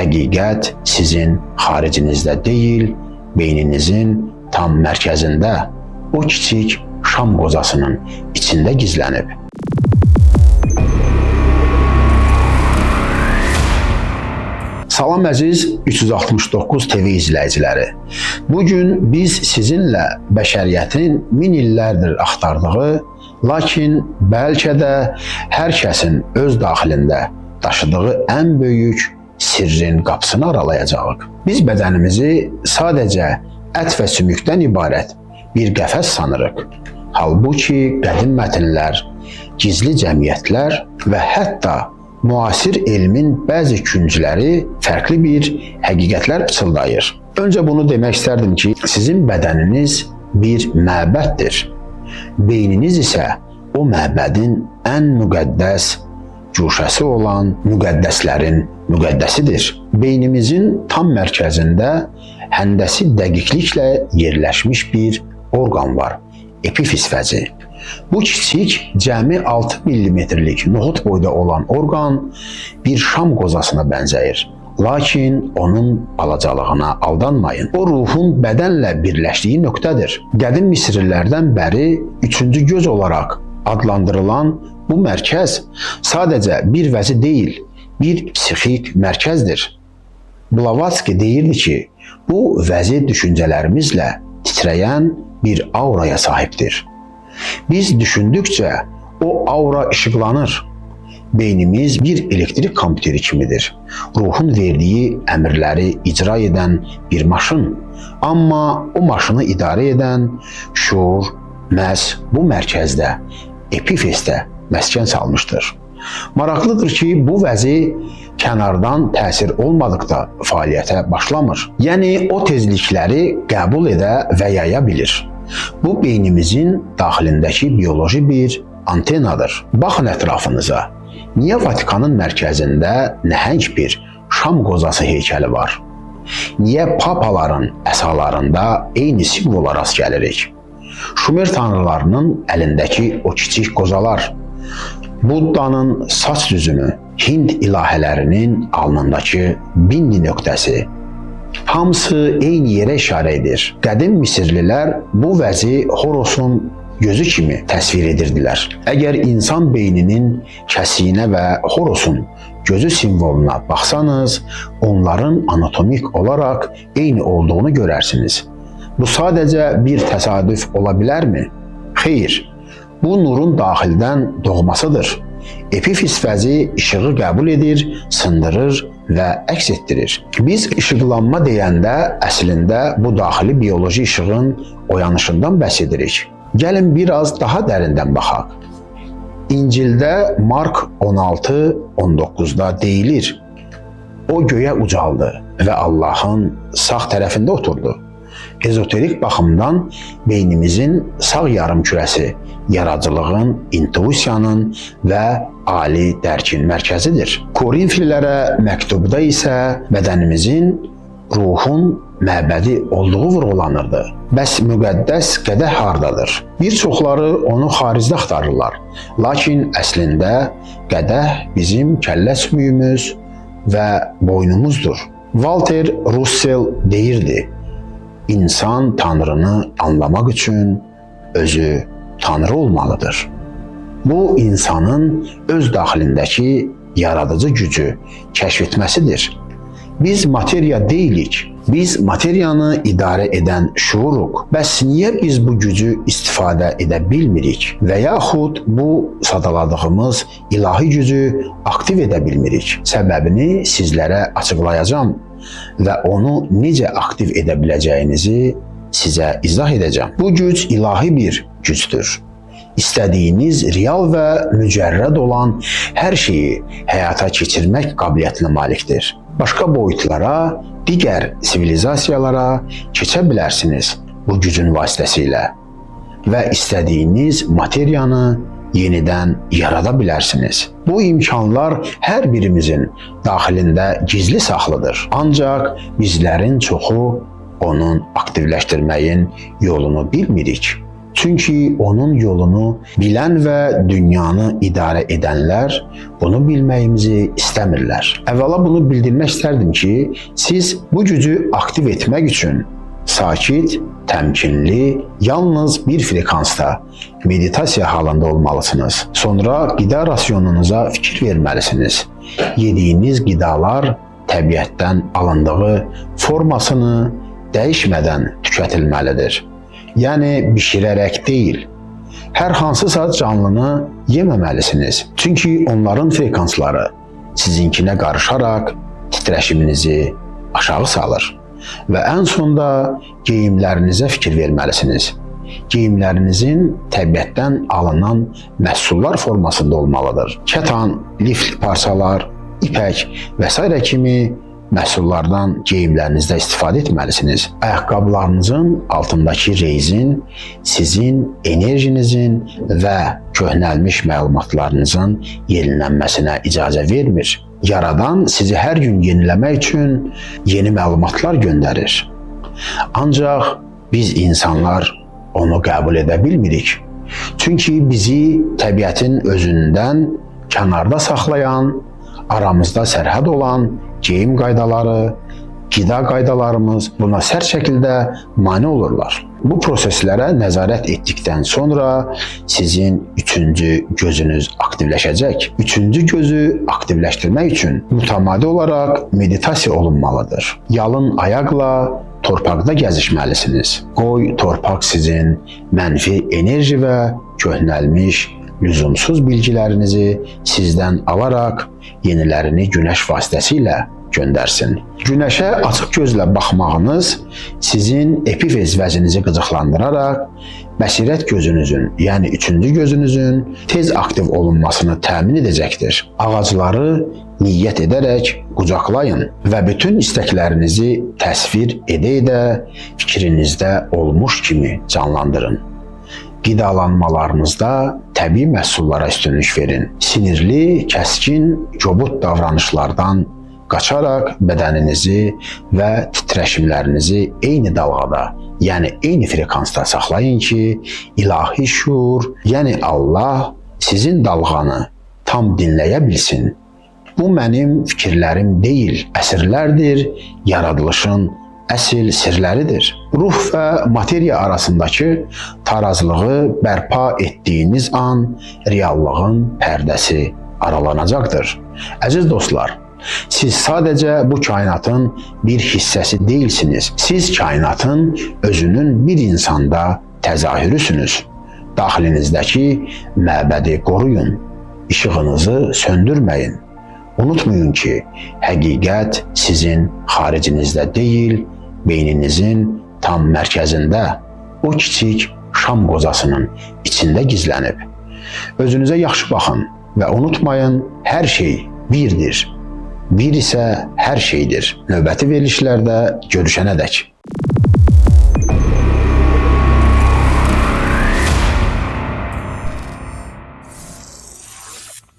həqiqət sizin xaricinizdə deyil, beyninizin tam mərkəzində, o kiçik şam qozasının içində gizlənib. Salam əziz 369 TV izləyiciləri. Bugün biz sizinlə bəşəriyyətin min illərdir axtardığı, lakin bəlkə də hər kəsin öz daxilində daşıdığı ən böyük sirrin qapısını aralayacağıq. Biz bədənimizi sadəcə ət və sümükdən ibarət bir qəfəs sanırıq. Halbuki qədim mətnlər, gizli cəmiyyətlər və hətta müasir elmin bəzi küncləri fərqli bir həqiqətlər pıçıldayır. Öncə bunu demək istərdim ki, sizin bədəniniz bir məbəddir. Beyniniz isə o məbədin ən müqəddəs cuşəsi olan müqəddəslərin müqəddəsidir. Beynimizin tam mərkəzində həndəsi dəqiqliklə yerləşmiş bir orqan var, epifiz vəzi. Bu kiçik, cəmi 6 mm-lik nohut boyda olan orqan bir şam qozasına bənzəyir. Lakin onun balacalığına aldanmayın. O ruhun bədənlə birləşdiyi nöqtədir. Qədim Misirlilərdən bəri üçüncü göz olaraq adlandırılan bu mərkəz sadəcə bir vəzi deyil, bir psixik mərkəzdir. Blavatsky deyirdi ki, bu vəzi düşüncələrimizlə titrəyən bir auraya sahibdir. Biz düşündükcə o aura işıqlanır. Beynimiz bir elektrik kompüteri kimidir. Ruhun verdiyi əmrləri icra edən bir maşın. Amma o maşını idarə edən şuur məhz bu mərkəzdə, epifizdə məskən salmışdır. Maraqlıdır ki, bu vəzi kənardan təsir olmadıqda fəaliyyətə başlamır. Yəni, o tezlikləri qəbul edə və yaya bilir. Bu, beynimizin daxilindəki bioloji bir antenadır. Baxın ətrafınıza. Niyə Vatikanın mərkəzində nəhəng bir şam qozası heykəli var? Niyə papaların əsalarında eyni simvola rast gəlirik? Şumer tanrılarının əlindəki o kiçik qozalar, Buddanın saç düzümü, Hind ilahələrinin alnındakı bindi nöqtəsi, hamısı eyni yerə işarə edir. Qədim Misirlilər bu vəzi Horosun gözü kimi təsvir edirdilər. Əgər insan beyninin kəsiyinə və Horosun gözü simvoluna baxsanız, onların anatomik olaraq eyni olduğunu görərsiniz. Bu sadəcə bir təsadüf ola bilərmi? Xeyr, bu nurun daxildən doğmasıdır. Epifiz vəzi işığı qəbul edir, sındırır və əks etdirir. Biz işıqlanma deyəndə əslində bu daxili bioloji işığın oyanışından bəhs edirik. Gəlin biraz daha dərindən baxaq. İncildə Mark 16-19-da deyilir, o göyə ucaldı və Allahın sağ tərəfində oturdu. Ezoterik baxımdan beynimizin sağ yarımkürəsi yaradıcılığın, intuisiyanın və ali dərkin mərkəzidir. Korinfillərə məktubda isə bədənimizin, ruhun məbədi olduğu vurğulanırdı. Bəs müqəddəs qədəh hardadır? Bir çoxları onu xaricdə axtarırlar. Lakin əslində qədəh bizim kəllə sümüyümüz və boynumuzdur. Walter Russell deyirdi, İnsan Tanrını anlamaq üçün özü Tanrı olmalıdır. Bu, insanın öz daxilindəki yaradıcı gücü kəşf etməsidir. Biz materiya deyilik, biz materiyanı idarə edən şuuruq. Bəs niyə biz bu gücü istifadə edə bilmirik və yaxud bu sadaladığımız ilahi gücü aktiv edə bilmirik? Səbəbini sizlərə açıqlayacağım və onu necə aktiv edə biləcəyinizi sizə izah edəcəm. Bu güc ilahi bir gücdür. İstədiyiniz real və mücərrəd olan hər şeyi həyata keçirmək qabiliyyətinə malikdir. Başqa boyutlara, digər sivilizasiyalara keçə bilərsiniz bu gücün vasitəsilə və istədiyiniz materiyanı yenidən yarada bilərsiniz. Bu imkanlar hər birimizin daxilində gizli saxlıdır. Ancaq bizlərin çoxu onun aktivləşdirməyin yolunu bilmirik. Çünki onun yolunu bilən və dünyanı idarə edənlər bunu bilməyimizi istəmirlər. Əvvəla bunu bildirmək istərdim ki, siz bu gücü aktiv etmək üçün sakit, təmkinli, yalnız bir frekansda meditasiya halında olmalısınız. Sonra qida rasionunuza fikir verməlisiniz. Yediyiniz qidalar təbiətdən alındığı formasını dəyişmədən tükətilməlidir. Yəni bişirərək deyil. Hər hansısa canlını yeməməlisiniz. Çünki onların frekansları sizinkinə qarışaraq titreşiminizi aşağı salır. Və ən sonda geyimlərinizə fikir verməlisiniz. Geyimlərinizin təbiətdən alınan məhsullar formasında olmalıdır. Kətan, lifli parçalar, ipək və s. kimi məhsullardan geyimlərinizdə istifadə etməlisiniz. Ayaqqabılarınızın altındakı rezin sizin enerjinizin və köhnəlmiş məlumatlarınızın yenilənməsinə icazə vermir. Yaradan sizi hər gün yeniləmək üçün yeni məlumatlar göndərir. Ancaq biz insanlar onu qəbul edə bilmirik. Çünki bizi təbiətin özündən kənarda saxlayan, aramızda sərhəd olan geyim qaydaları, qida qaydalarımız buna sərt şəkildə mane olurlar. Bu proseslərə nəzarət etdikdən sonra sizin üçüncü gözünüz aktivləşəcək. Üçüncü gözü aktivləşdirmək üçün mütəmadi olaraq meditasiya olunmalıdır. Yalın ayaqla torpaqda gəzişməlisiniz. Qoy torpaq sizin mənfi enerji və köhnəlmiş, lüzumsuz bilgilərinizi sizdən alaraq yenilərini günəş vasitəsilə göndərsin. Günəşə açıq gözlə baxmağınız sizin epifez vəzinizi qıcıqlandıraraq bəsirət gözünüzün, yəni üçüncü gözünüzün tez aktiv olunmasını təmin edəcəkdir. Ağacları niyyət edərək qucaqlayın və bütün istəklərinizi təsvir edə-edə fikrinizdə olmuş kimi canlandırın. Qidalanmalarınızda təbii məhsullara üstünlük verin. Sinirli, kəskin, kobud davranışlardan qaçaraq bədəninizi və titreşimlərinizi eyni dalğada, yəni eyni frekansda saxlayın ki, ilahi şuur, yəni Allah sizin dalğanı tam dinləyə bilsin. Bu mənim fikirlərim deyil, əsrlərdir yaradılışın əsl sirləridir. Ruh və materiya arasındakı tarazlığı bərpa etdiyiniz an reallığın pərdəsi aralanacaqdır. Əziz dostlar, siz sadəcə bu kainatın bir hissəsi deyilsiniz. Siz kainatın özünün bir insanda təzahürüsünüz. Daxilinizdəki məbədi qoruyun, işığınızı söndürməyin. Unutmayın ki, həqiqət sizin xaricinizdə deyil, beyninizin tam mərkəzində, o kiçik şam qozasının içində gizlənib. Özünüzə yaxşı baxın və unutmayın, hər şey birdir. Bir isə hər şeydir. Növbəti verilişlərdə görüşənədək.